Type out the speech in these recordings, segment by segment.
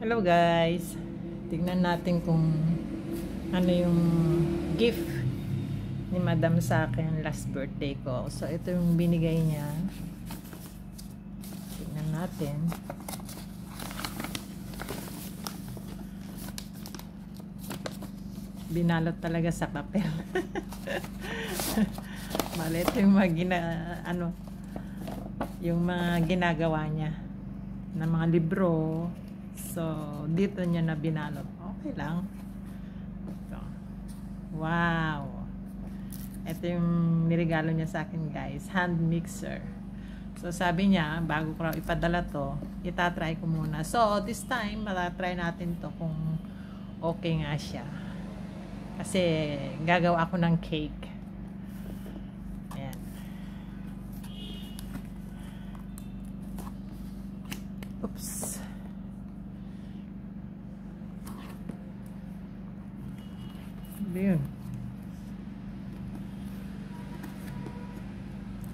Hello guys, tignan natin kung ano yung gift ni Madam sa akin last birthday ko. So ito yung binigay niya. Tignan natin. Binalot talaga sa papel. Mali, ito yung yung mga ginagawa niya na mga libro. So, dito niya na binalot. Okay lang. Ito. Wow! Ito yung niregalo niya sa akin, guys. Hand mixer. So, sabi niya, bago ko ipadala to, itatry ko muna. So, this time, matatry natin to kung okay nga siya. Kasi, gagawa ako ng cake. Ayan. Oops. Yun.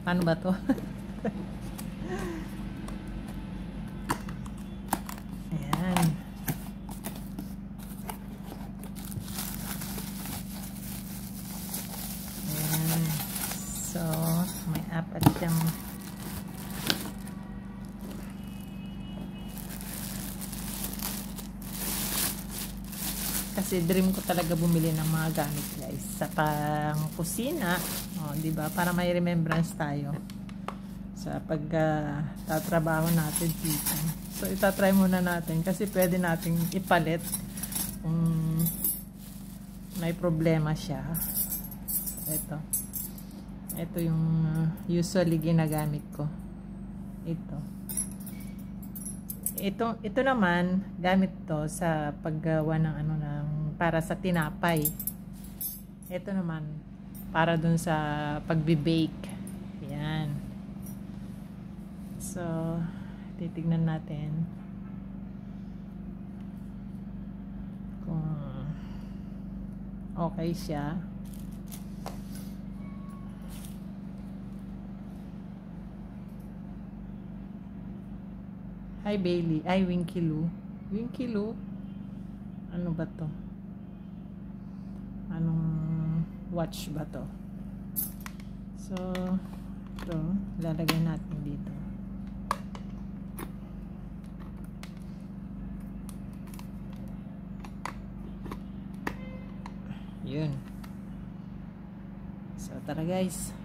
Paano ba to? Ayan. Ayan. So, may apat siyang kasi dream ko talaga bumili ng mga gamit, guys, sa pang kusina, di ba? Para may remembrance tayo sa pag tatrabaho natin dito. So itatry muna natin kasi pwede nating ipalit kung may problema siya. So, ito yung usually ginagamit ko. Ito naman, gamit to sa paggawa ng para sa tinapay. Ito naman, para dun sa pagbe-bake. Yan. So, titignan natin kung okay siya. Hi Bailey, ay Winky Lou. Winky Lou? Ano ba to? Anong watch ba to? So, ito, lalagay natin dito. Yun. So, tara guys.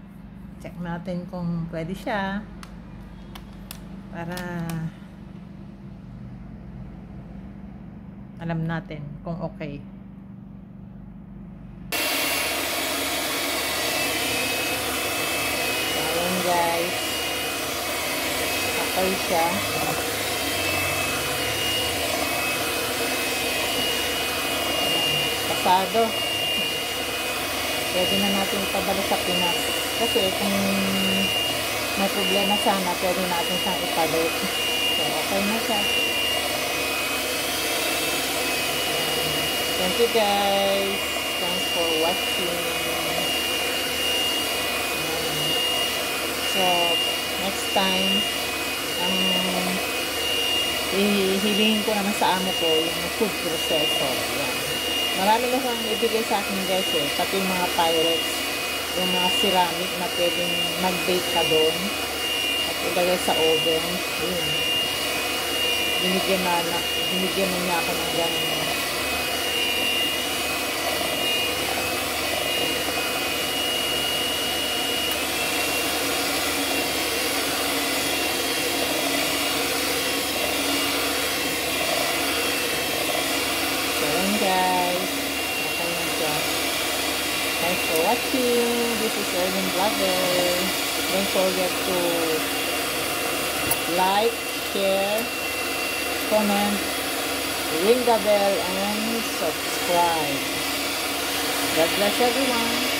Check natin kung pwede siya. Para alam natin kung okay. So, ayan guys. Okay siya. Pasado. Pwede na natin ipadala sa Pinas. Kasi kung may problema sana, pwede natin siyang ipalit. So, okay na siya. Thank you guys. Thanks for watching. So, next time, hihilingin ko naman sa amo ko yung food processor. Yan. Marami na siyang ibigay sa akin guys eh. Pati yung mga Pyrex, yung mga ceramic na pwedeng mag-bake ka doon at ilagay sa oven. Yun. Binigyan na niya ako ng ganun. Guys, okay na siya. Thanks for watching. This is Erwin Vlogger. Don't forget to like, share, comment, ring the bell, and subscribe. God bless everyone.